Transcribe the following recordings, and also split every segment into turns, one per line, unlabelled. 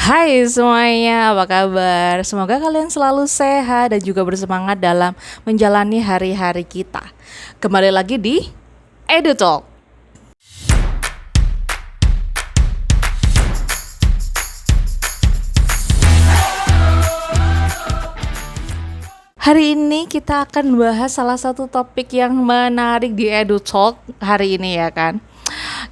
Hai semuanya, apa kabar? Semoga kalian selalu sehat dan juga bersemangat dalam menjalani hari-hari kita. Kembali lagi di EduTalk. Hari ini kita akan bahas salah satu topik yang menarik di EduTalk hari ini ya kan.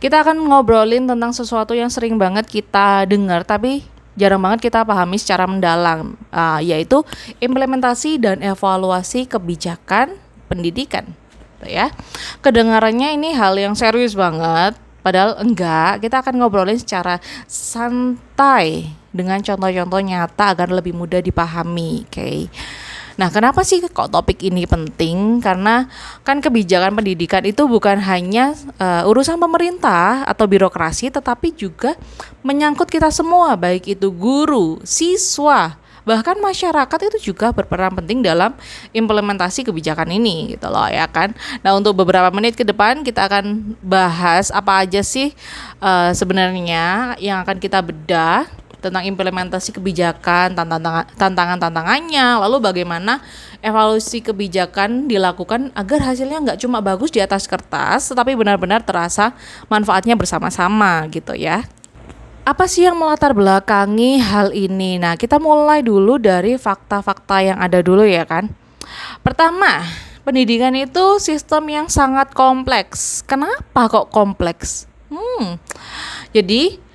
Kita akan ngobrolin tentang sesuatu yang sering banget kita dengar tapi jarang banget kita pahami secara mendalam, yaitu implementasi dan evaluasi kebijakan pendidikan, gitu ya. Kedengarannya ini hal yang serius banget, padahal enggak. Kita akan ngobrolin secara santai dengan contoh-contoh nyata agar lebih mudah dipahami, oke? Nah, kenapa sih kok topik ini penting? Karena kan kebijakan pendidikan itu bukan hanya urusan pemerintah atau birokrasi, tetapi juga menyangkut kita semua, baik itu guru, siswa, bahkan masyarakat itu juga berperan penting dalam implementasi kebijakan ini, gitu loh ya kan. Nah, untuk beberapa menit ke depan kita akan bahas apa aja sih sebenarnya yang akan kita bedah tentang implementasi kebijakan, tantangan-tantangannya, lalu bagaimana evaluasi kebijakan dilakukan agar hasilnya nggak cuma bagus di atas kertas, tetapi benar-benar terasa manfaatnya bersama-sama gitu ya. Apa sih yang melatar belakangi hal ini? Nah, kita mulai dulu dari fakta-fakta yang ada dulu ya kan. Pertama, pendidikan itu sistem yang sangat kompleks. Kenapa kok kompleks? Jadi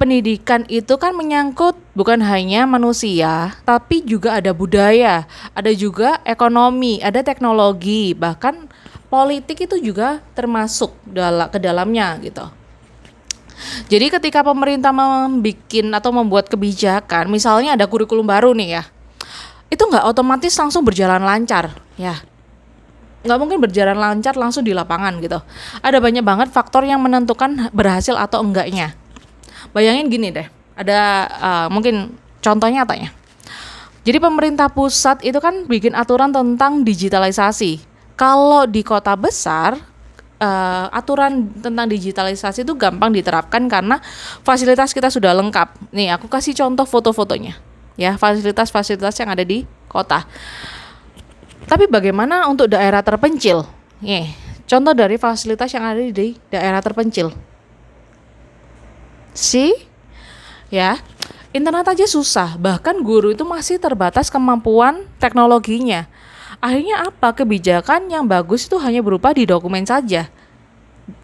pendidikan itu kan menyangkut bukan hanya manusia, tapi juga ada budaya, ada juga ekonomi, ada teknologi, bahkan politik itu juga termasuk ke dalamnya gitu. Jadi ketika pemerintah membuat kebijakan, misalnya ada kurikulum baru nih ya, itu nggak otomatis langsung berjalan lancar ya. Nggak mungkin berjalan lancar langsung di lapangan gitu. Ada banyak banget faktor yang menentukan berhasil atau enggaknya. Bayangin gini deh, ada mungkin contohnya nyatanya. Jadi pemerintah pusat itu kan bikin aturan tentang digitalisasi. Kalau di kota besar, aturan tentang digitalisasi itu gampang diterapkan karena fasilitas kita sudah lengkap. Nih, aku kasih contoh foto-fotonya. Ya, fasilitas-fasilitas yang ada di kota. Tapi bagaimana untuk daerah terpencil? Contoh dari fasilitas yang ada di daerah terpencil. Ya, internet aja susah, bahkan guru itu masih terbatas kemampuan teknologinya. Akhirnya apa? Kebijakan yang bagus itu hanya berupa di dokumen saja.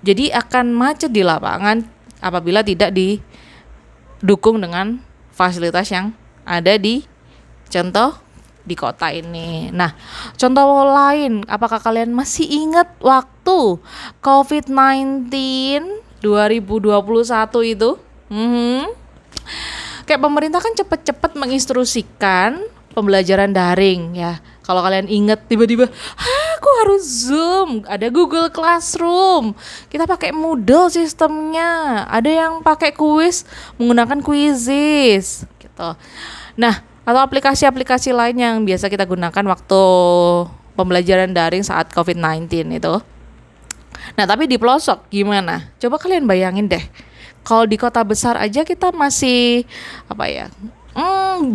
Jadi akan macet di lapangan apabila tidak didukung dengan fasilitas yang ada di contoh di kota ini. Nah, contoh lain, apakah kalian masih ingat waktu COVID-19 2021 itu? Kayak pemerintah kan cepet-cepet menginstruksikan pembelajaran daring ya. Kalau kalian ingat tiba-tiba, aku harus Zoom, ada Google Classroom. Kita pakai Moodle sistemnya. Ada yang pakai kuis menggunakan Quizizz gitu. Nah, atau aplikasi-aplikasi lain yang biasa kita gunakan waktu pembelajaran daring saat COVID-19 itu. Nah, tapi di pelosok gimana? Coba kalian bayangin deh. Kalau di kota besar aja kita masih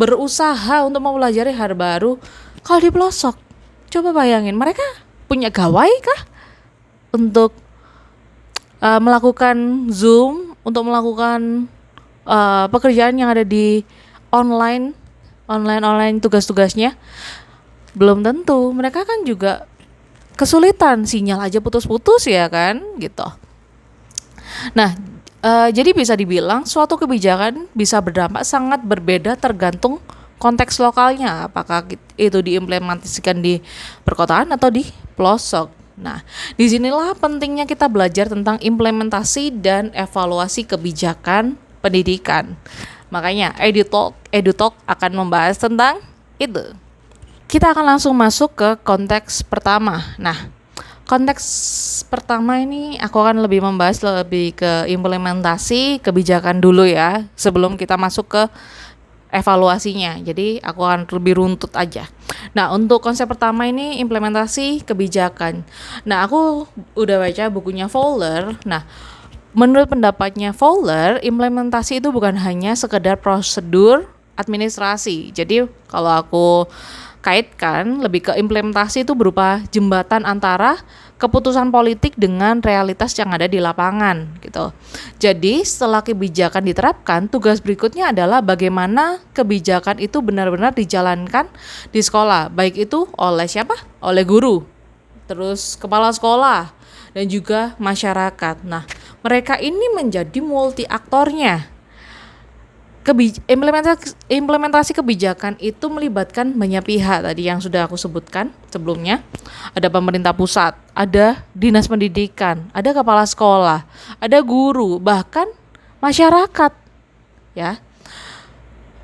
berusaha untuk mempelajari hal baru. Kalau di pelosok, coba bayangin mereka punya gawai kah untuk melakukan Zoom, untuk melakukan pekerjaan yang ada di online tugas-tugasnya? Belum tentu. Mereka kan juga kesulitan, sinyal aja putus-putus ya kan gitu. Nah, jadi bisa dibilang suatu kebijakan bisa berdampak sangat berbeda tergantung konteks lokalnya, apakah itu diimplementasikan di perkotaan atau di pelosok. Nah, disinilah pentingnya kita belajar tentang implementasi dan evaluasi kebijakan pendidikan. Makanya EduTalk akan membahas tentang itu. Kita akan langsung masuk ke konteks pertama. Nah, konteks pertama ini aku akan lebih membahas lebih ke implementasi kebijakan dulu ya, sebelum kita masuk ke evaluasinya. Jadi aku akan lebih runtut aja. Nah, untuk konsep pertama ini implementasi kebijakan. Nah, aku udah baca bukunya Fowler. Nah, Menurut pendapatnya Fowler, implementasi itu bukan hanya sekedar prosedur administrasi. Jadi kalau aku kaitkan lebih ke implementasi itu berupa jembatan antara keputusan politik dengan realitas yang ada di lapangan gitu. Jadi setelah kebijakan diterapkan, tugas berikutnya adalah bagaimana kebijakan itu benar-benar dijalankan di sekolah, baik itu oleh siapa? Oleh guru, terus kepala sekolah, dan juga masyarakat. Nah, mereka ini menjadi multi aktornya. Implementasi kebijakan itu melibatkan banyak pihak tadi yang sudah aku sebutkan sebelumnya. Ada pemerintah pusat, ada dinas pendidikan, ada kepala sekolah, ada guru, bahkan masyarakat. Ya,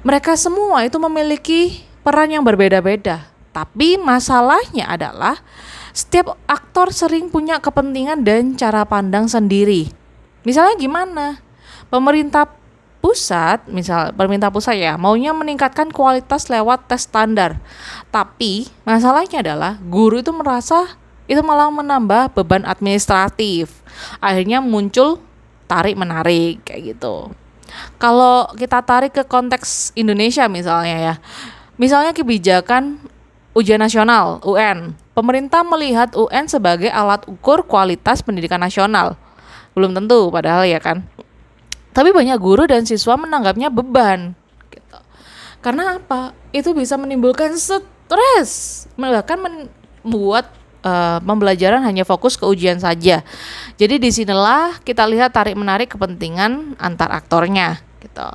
mereka semua itu memiliki peran yang berbeda-beda. Tapi masalahnya adalah setiap aktor sering punya kepentingan dan cara pandang sendiri. Misalnya gimana? Pemerintah pusat ya maunya meningkatkan kualitas lewat tes standar. Tapi masalahnya adalah guru itu merasa itu malah menambah beban administratif. Akhirnya muncul tarik menarik kayak gitu. Kalau kita tarik ke konteks Indonesia misalnya ya. Misalnya kebijakan ujian nasional UN. Pemerintah melihat UN sebagai alat ukur kualitas pendidikan nasional. Belum tentu padahal ya kan. Tapi banyak guru dan siswa menanggapnya beban gitu. Karena apa? Itu bisa menimbulkan stres, bahkan membuat pembelajaran hanya fokus ke ujian saja. Jadi disinilah kita lihat tarik menarik kepentingan antar aktornya gitu.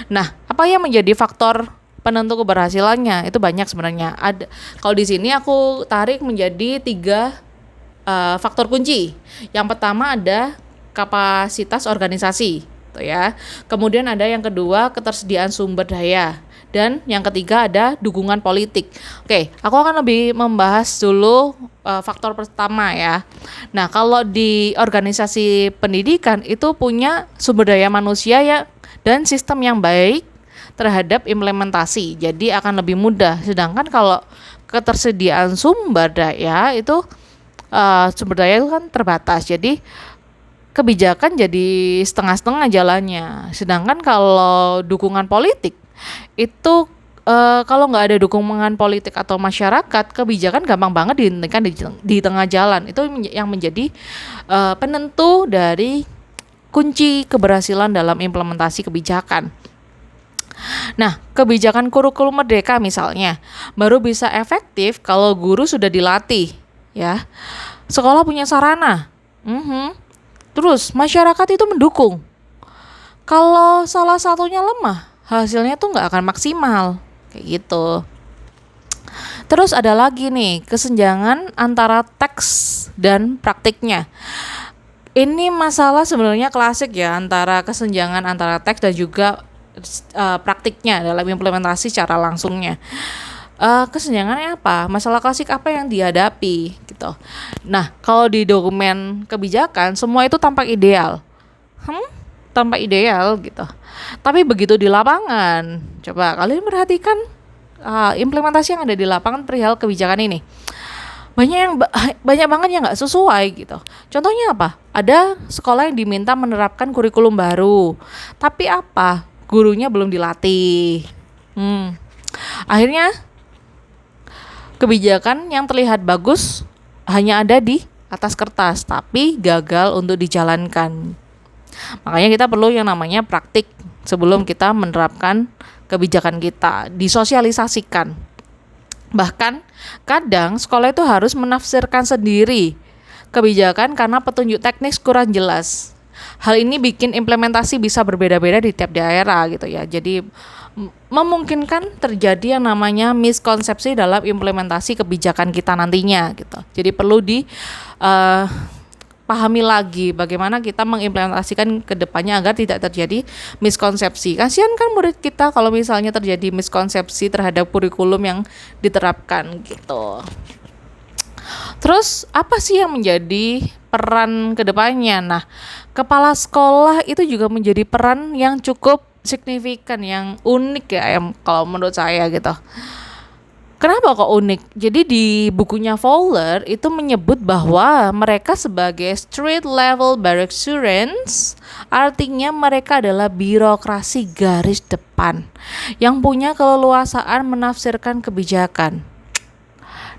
Nah, apa yang menjadi faktor penentu keberhasilannya? Itu banyak sebenarnya. Ada, kalau di sini aku tarik menjadi 3 faktor kunci. Yang pertama ada kapasitas organisasi. Ya. Kemudian ada yang kedua ketersediaan sumber daya, dan yang ketiga ada dukungan politik. Oke, aku akan lebih membahas dulu faktor pertama ya. Nah, kalau di organisasi pendidikan itu punya sumber daya manusia ya dan sistem yang baik terhadap implementasi, jadi akan lebih mudah. Sedangkan kalau ketersediaan sumber daya itu kan terbatas, jadi kebijakan jadi setengah-setengah jalannya. Sedangkan kalau dukungan politik itu kalau nggak ada dukungan politik atau masyarakat, kebijakan gampang banget dihentikan di tengah jalan. Itu yang menjadi penentu dari kunci keberhasilan dalam implementasi kebijakan. Nah, kebijakan kurikulum merdeka misalnya baru bisa efektif kalau guru sudah dilatih, ya. Sekolah punya sarana. Terus masyarakat itu mendukung. Kalau salah satunya lemah, hasilnya tuh nggak akan maksimal, kayak gitu. Terus ada lagi nih, kesenjangan antara teks dan praktiknya. Ini masalah sebenarnya klasik ya, antara kesenjangan antara teks dan juga praktiknya dalam implementasi secara langsungnya. Kesenjangannya apa? Masalah klasik apa yang dihadapi gitu. Nah, kalau di dokumen kebijakan semua itu tampak ideal. Tampak ideal gitu. Tapi begitu di lapangan, coba kalian perhatikan implementasi yang ada di lapangan perihal kebijakan ini. Banyak banget yang nggak sesuai gitu. Contohnya apa? Ada sekolah yang diminta menerapkan kurikulum baru, tapi apa? Gurunya belum dilatih. Akhirnya kebijakan yang terlihat bagus hanya ada di atas kertas, tapi gagal untuk dijalankan. Makanya kita perlu yang namanya praktik sebelum kita menerapkan kebijakan kita, disosialisasikan. Bahkan kadang sekolah itu harus menafsirkan sendiri kebijakan karena petunjuk teknis kurang jelas. Hal ini bikin implementasi bisa berbeda-beda di tiap daerah gitu ya. Jadi memungkinkan terjadi yang namanya miskonsepsi dalam implementasi kebijakan kita nantinya gitu. Jadi perlu dipahami lagi bagaimana kita mengimplementasikan ke depannya agar tidak terjadi miskonsepsi. Kasihan kan murid kita kalau misalnya terjadi miskonsepsi terhadap kurikulum yang diterapkan gitu. Terus apa sih yang menjadi peran kedepannya? Nah, kepala sekolah itu juga menjadi peran yang cukup signifikan, yang unik ya, yang kalau menurut saya gitu. Kenapa kok unik? Jadi di bukunya Fowler itu menyebut bahwa mereka sebagai street level barracks, artinya mereka adalah birokrasi garis depan yang punya keleluasaan menafsirkan kebijakan.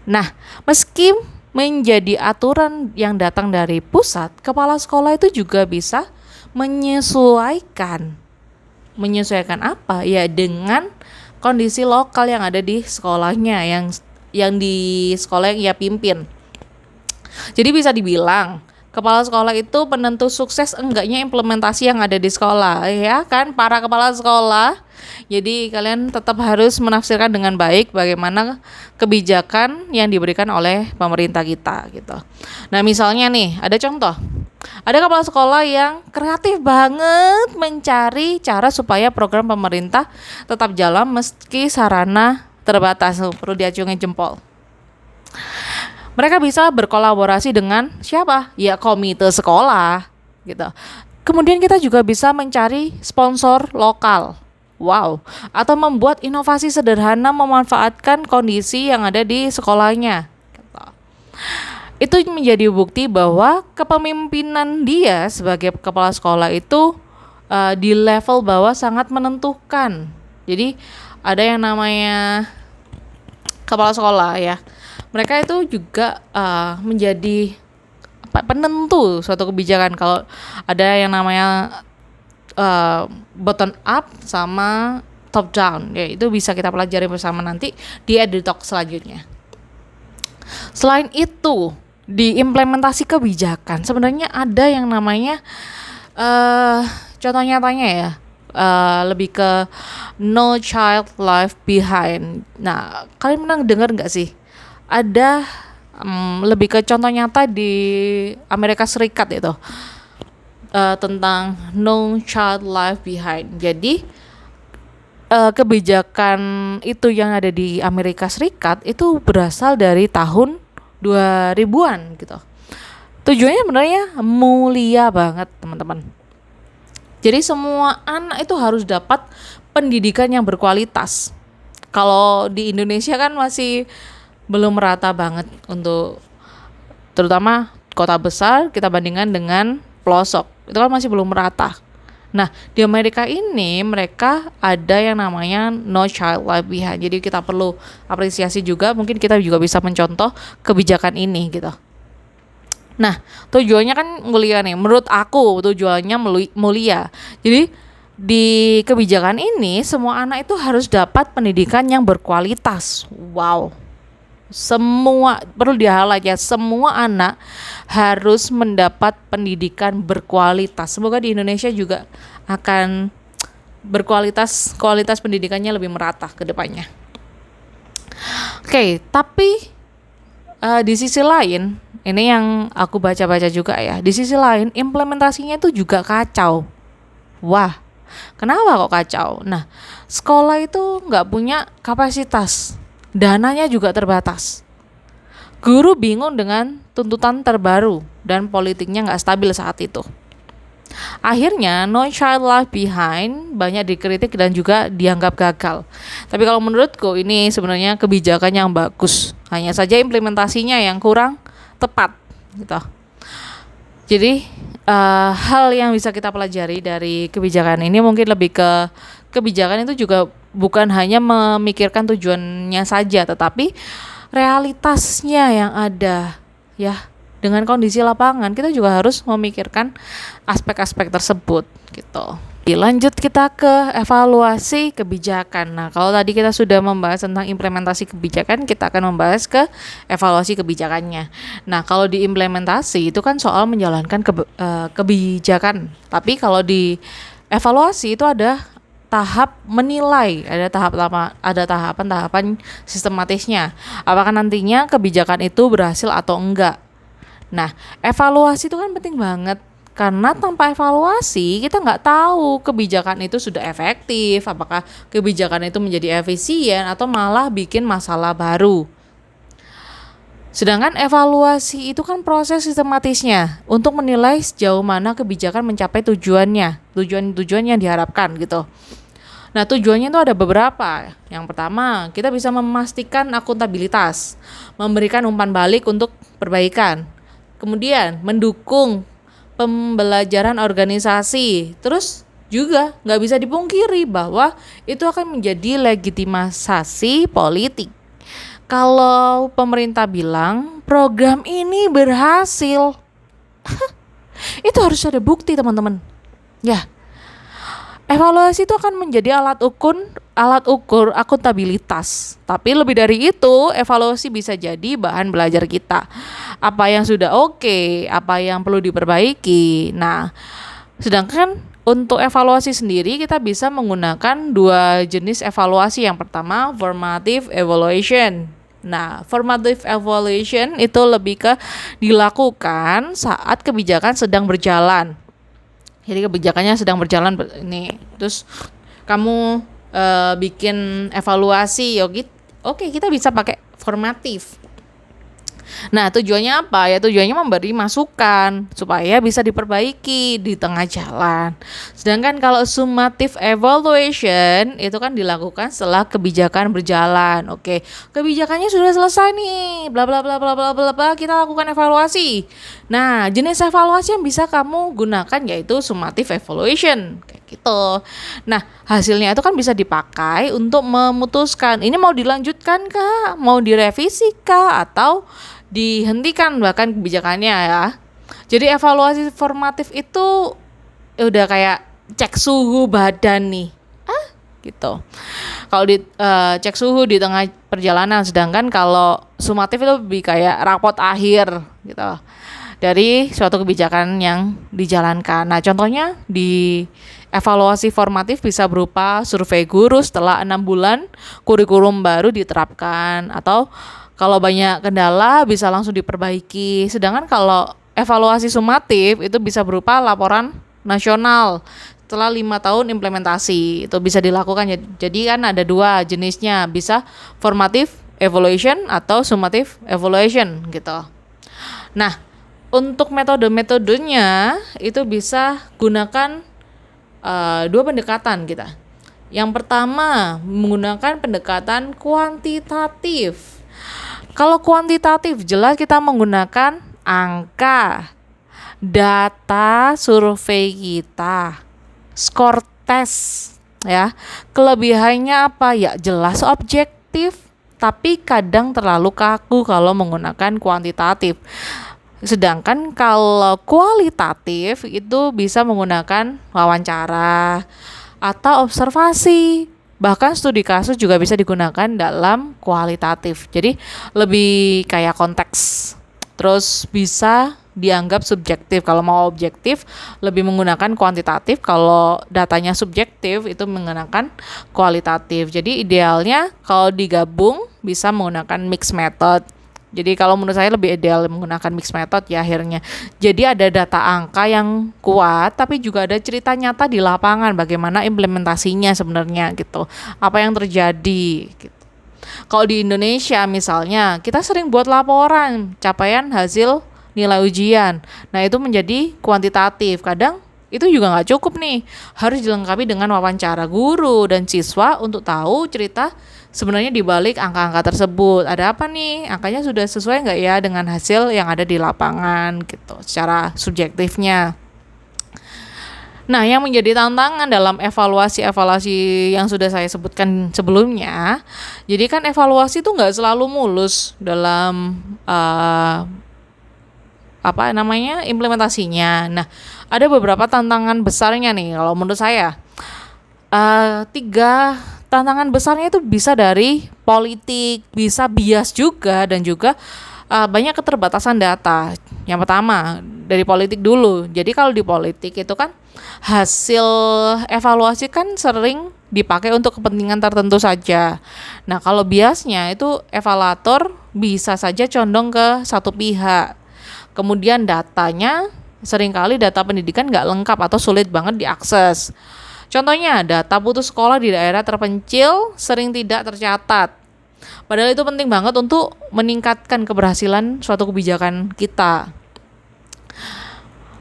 Nah, meski menjadi aturan yang datang dari pusat, kepala sekolah itu juga bisa menyesuaikan. Menyesuaikan apa? Ya dengan kondisi lokal yang ada di sekolahnya, yang di sekolah yang ia pimpin. Jadi bisa dibilang kepala sekolah itu penentu sukses enggaknya implementasi yang ada di sekolah, ya kan para kepala sekolah. Jadi kalian tetap harus menafsirkan dengan baik bagaimana kebijakan yang diberikan oleh pemerintah kita gitu. Nah, misalnya nih, ada contoh. Ada kepala sekolah yang kreatif banget mencari cara supaya program pemerintah tetap jalan meski sarana terbatas. Perlu diacungi jempol. Mereka bisa berkolaborasi dengan siapa? Ya komite sekolah gitu. Kemudian kita juga bisa mencari sponsor lokal. Wow, atau membuat inovasi sederhana memanfaatkan kondisi yang ada di sekolahnya. Gitu. Itu menjadi bukti bahwa kepemimpinan dia sebagai kepala sekolah itu di level bawah sangat menentukan. Jadi ada yang namanya kepala sekolah ya. Mereka itu juga menjadi penentu suatu kebijakan. Kalau ada yang namanya bottom up sama top down, ya itu bisa kita pelajari bersama nanti di EduTalk selanjutnya. Selain itu, di implementasi kebijakan sebenarnya ada yang namanya contoh nyatanya ya, lebih ke No Child Left Behind. Nah, kalian pernah dengar nggak sih? Ada lebih ke contoh nyata di Amerika Serikat itu tentang No Child Left Behind. Jadi kebijakan itu yang ada di Amerika Serikat itu berasal dari tahun 2000-an gitu. Tujuannya sebenarnya mulia banget, teman-teman. Jadi semua anak itu harus dapat pendidikan yang berkualitas. Kalau di Indonesia kan masih belum merata banget untuk terutama kota besar kita bandingkan dengan pelosok. Itu kan masih belum merata. Nah, di Amerika ini mereka ada yang namanya No Child Left Behind. Jadi kita perlu apresiasi juga, mungkin kita juga bisa mencontoh kebijakan ini gitu. Nah, tujuannya kan mulia nih. Menurut aku tujuannya mulia. Jadi di kebijakan ini semua anak itu harus dapat pendidikan yang berkualitas. Wow. Semua perlu di-highlight ya, semua anak harus mendapat pendidikan berkualitas. Semoga di Indonesia juga akan berkualitas, kualitas pendidikannya lebih merata ke depannya. Oke, tapi di sisi lain, ini yang aku baca-baca juga ya, di sisi lain implementasinya itu juga kacau. Wah, kenapa kok kacau? Nah, sekolah itu nggak punya kapasitas. Dananya juga terbatas. Guru bingung dengan tuntutan terbaru dan politiknya nggak stabil saat itu. Akhirnya No Child Left Behind banyak dikritik dan juga dianggap gagal. Tapi kalau menurutku ini sebenarnya kebijakan yang bagus. Hanya saja implementasinya yang kurang tepat gitu. Jadi hal yang bisa kita pelajari dari kebijakan ini mungkin lebih ke kebijakan itu juga bukan hanya memikirkan tujuannya saja, tetapi realitasnya yang ada ya. Dengan kondisi lapangan kita juga harus memikirkan aspek-aspek tersebut gitu. Lanjut kita ke evaluasi kebijakan. Nah, kalau tadi kita sudah membahas tentang implementasi kebijakan, kita akan membahas ke evaluasi kebijakannya. Nah, kalau di implementasi itu kan soal menjalankan kebijakan. Tapi kalau di evaluasi itu ada tahap menilai, ada tahapan-tahapan sistematisnya. Apakah nantinya kebijakan itu berhasil atau enggak? Nah, evaluasi itu kan penting banget. Karena tanpa evaluasi kita nggak tahu kebijakan itu sudah efektif, apakah kebijakan itu menjadi efisien atau malah bikin masalah baru. Sedangkan evaluasi itu kan proses sistematisnya untuk menilai sejauh mana kebijakan mencapai tujuan yang diharapkan gitu. Nah, tujuannya itu ada beberapa. Yang pertama, kita bisa memastikan akuntabilitas, memberikan umpan balik untuk perbaikan. Kemudian, mendukung pembelajaran organisasi. Terus juga nggak bisa dipungkiri bahwa itu akan menjadi legitimasi politik. Kalau pemerintah bilang program ini berhasil, itu harus ada bukti, teman-teman. Ya, evaluasi itu akan menjadi alat ukur akuntabilitas. Tapi lebih dari itu, evaluasi bisa jadi bahan belajar kita. Apa yang sudah oke, apa yang perlu diperbaiki. Nah, sedangkan untuk evaluasi sendiri kita bisa menggunakan dua jenis evaluasi. Yang pertama, formative evaluation. Nah, formative evaluation itu lebih ke dilakukan saat kebijakan sedang berjalan. Jadi kebijakannya sedang berjalan ini. Terus kamu bikin evaluasi, oke, kita bisa pakai formatif. Nah, tujuannya apa? Ya tujuannya memberi masukan supaya bisa diperbaiki di tengah jalan. Sedangkan kalau summative evaluation itu kan dilakukan setelah kebijakan berjalan. Oke, kebijakannya sudah selesai nih, bla bla bla bla bla bla bla, kita lakukan evaluasi. Nah, jenis evaluasi yang bisa kamu gunakan yaitu summative evaluation, kayak gitu. Nah, hasilnya itu kan bisa dipakai untuk memutuskan ini mau dilanjutkan kah, mau direvisi kah, atau dihentikan bahkan kebijakannya ya. Jadi evaluasi formatif itu udah kayak cek suhu badan nih, gitu. Kalau cek suhu di tengah perjalanan, sedangkan kalau sumatif itu lebih kayak rapot akhir gitu dari suatu kebijakan yang dijalankan. Nah, contohnya di evaluasi formatif bisa berupa survei guru setelah 6 bulan kurikulum baru diterapkan, atau kalau banyak kendala bisa langsung diperbaiki. Sedangkan kalau evaluasi sumatif itu bisa berupa laporan nasional setelah 5 tahun implementasi. Itu bisa dilakukan. Jadi kan ada dua jenisnya, bisa formative evaluation atau summative evaluation gitu. Nah, untuk metode-metodenya itu bisa gunakan dua pendekatan kita. Yang pertama, menggunakan pendekatan kuantitatif. Kalau kuantitatif jelas kita menggunakan angka, data survei kita, skor tes ya. Kelebihannya apa? Ya jelas objektif, tapi kadang terlalu kaku kalau menggunakan kuantitatif. Sedangkan kalau kualitatif itu bisa menggunakan wawancara atau observasi. Bahkan studi kasus juga bisa digunakan dalam kualitatif. Jadi lebih kayak konteks. Terus bisa dianggap subjektif. Kalau mau objektif lebih menggunakan kuantitatif. Kalau datanya subjektif itu menggunakan kualitatif. Jadi idealnya kalau digabung bisa menggunakan mixed method. Jadi kalau menurut saya lebih ideal menggunakan mixed method ya akhirnya. Jadi ada data angka yang kuat, tapi juga ada cerita nyata di lapangan bagaimana implementasinya sebenarnya gitu. Apa yang terjadi gitu. Kalau di Indonesia misalnya, kita sering buat laporan capaian hasil nilai ujian. Nah, itu menjadi kuantitatif. Kadang itu juga nggak cukup nih. Harus dilengkapi dengan wawancara guru dan siswa untuk tahu cerita sebenarnya di balik angka-angka tersebut. Ada apa nih? Angkanya sudah sesuai nggak ya dengan hasil yang ada di lapangan gitu, secara subjektifnya. Nah, yang menjadi tantangan dalam evaluasi yang sudah saya sebutkan sebelumnya, jadi kan evaluasi itu nggak selalu mulus dalam implementasinya. Nah, ada beberapa tantangan besarnya nih kalau menurut saya. 3 tantangan besarnya itu bisa dari politik, bisa bias juga, dan juga banyak keterbatasan data. Yang pertama dari politik dulu. Jadi kalau di politik itu kan hasil evaluasi kan sering dipakai untuk kepentingan tertentu saja. Nah, kalau biasnya itu evaluator bisa saja condong ke satu pihak. Kemudian datanya seringkali data pendidikan nggak lengkap atau sulit banget diakses. Contohnya, data putus sekolah di daerah terpencil sering tidak tercatat. Padahal itu penting banget untuk meningkatkan keberhasilan suatu kebijakan kita.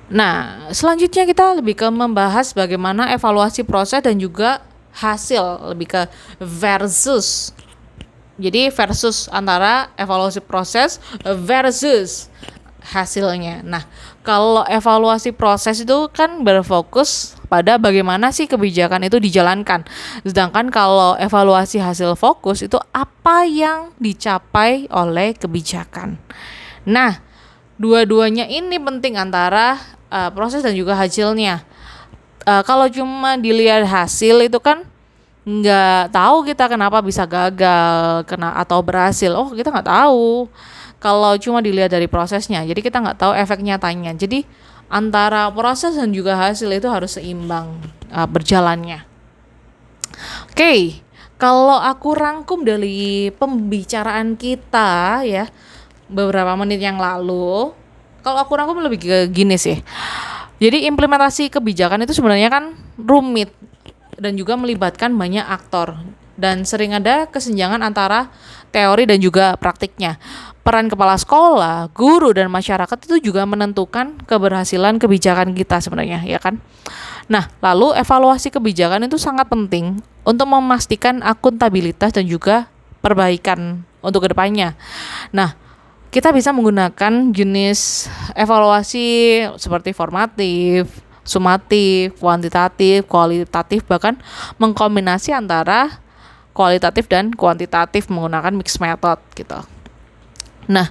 Nah, selanjutnya kita lebih ke membahas bagaimana evaluasi proses dan juga hasil, lebih ke versus. Jadi versus antara evaluasi proses versus hasilnya. Nah, kalau evaluasi proses itu kan berfokus pada bagaimana sih kebijakan itu dijalankan. Sedangkan kalau evaluasi hasil fokus itu apa yang dicapai oleh kebijakan. Nah, dua-duanya ini penting antara proses dan juga hasilnya. Kalau cuma dilihat hasil itu kan nggak tahu kita kenapa bisa gagal, atau berhasil. Oh, kita nggak tahu. Kalau cuma dilihat dari prosesnya, jadi kita nggak tahu efek nyatanya. Jadi antara proses dan juga hasil itu harus seimbang berjalannya. Oke, kalau aku rangkum dari pembicaraan kita ya beberapa menit yang lalu, kalau aku rangkum lebih ke gini sih. Jadi implementasi kebijakan itu sebenarnya kan rumit dan juga melibatkan banyak aktor dan sering ada kesenjangan antara teori dan juga praktiknya. Peran kepala sekolah, guru dan masyarakat itu juga menentukan keberhasilan kebijakan kita sebenarnya, ya kan? Nah, lalu evaluasi kebijakan itu sangat penting untuk memastikan akuntabilitas dan juga perbaikan untuk kedepannya. Nah, kita bisa menggunakan jenis evaluasi seperti formatif, sumatif, kuantitatif, kualitatif, bahkan mengkombinasi antara kualitatif dan kuantitatif menggunakan mixed method gitu. Nah,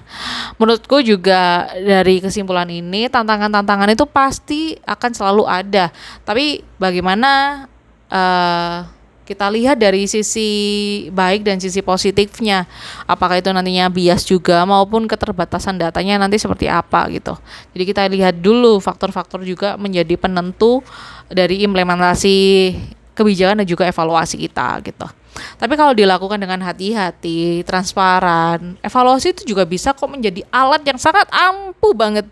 menurutku juga dari kesimpulan ini tantangan-tantangan itu pasti akan selalu ada. Tapi bagaimana kita lihat dari sisi baik dan sisi positifnya, apakah itu nantinya bias juga maupun keterbatasan datanya nanti seperti apa gitu. Jadi kita lihat dulu faktor-faktor juga menjadi penentu dari implementasi kebijakan dan juga evaluasi kita gitu. Tapi kalau dilakukan dengan hati-hati, transparan, evaluasi itu juga bisa kok menjadi alat yang sangat ampuh banget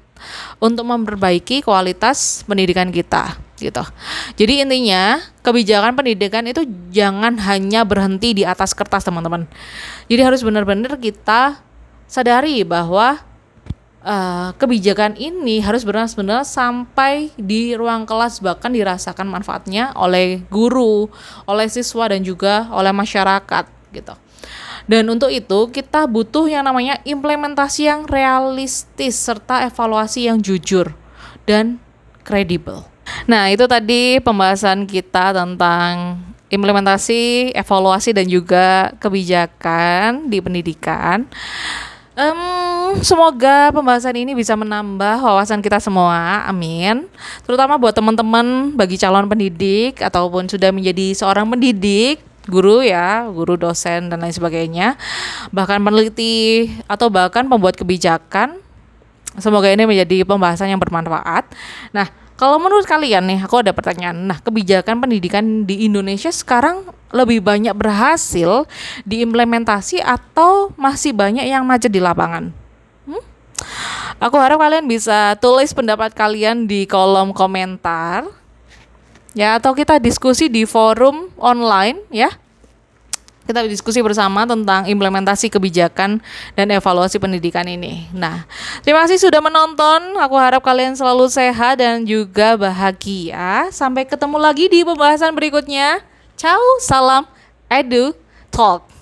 untuk memperbaiki kualitas pendidikan kita gitu. Jadi intinya kebijakan pendidikan itu jangan hanya berhenti di atas kertas, teman-teman. Jadi harus benar-benar kita sadari bahwa kebijakan ini harus benar-benar sampai di ruang kelas, bahkan dirasakan manfaatnya oleh guru, oleh siswa dan juga oleh masyarakat gitu. Dan untuk itu kita butuh yang namanya implementasi yang realistis serta evaluasi yang jujur dan kredibel. Nah, itu tadi pembahasan kita tentang implementasi, evaluasi dan juga kebijakan di pendidikan. Semoga pembahasan ini bisa menambah wawasan kita semua, amin. Terutama buat teman-teman bagi calon pendidik ataupun sudah menjadi seorang pendidik, guru ya, guru, dosen dan lain sebagainya, bahkan peneliti atau bahkan pembuat kebijakan. Semoga ini menjadi pembahasan yang bermanfaat. Nah, kalau menurut kalian nih, aku ada pertanyaan. Nah, kebijakan pendidikan di Indonesia sekarang lebih banyak berhasil diimplementasi atau masih banyak yang macet di lapangan? Aku harap kalian bisa tulis pendapat kalian di kolom komentar. Ya, atau kita diskusi di forum online ya. Kita diskusi bersama tentang implementasi kebijakan dan evaluasi pendidikan ini. Nah, terima kasih sudah menonton. Aku harap kalian selalu sehat dan juga bahagia. Sampai ketemu lagi di pembahasan berikutnya. Ciao, salam Edu Talk.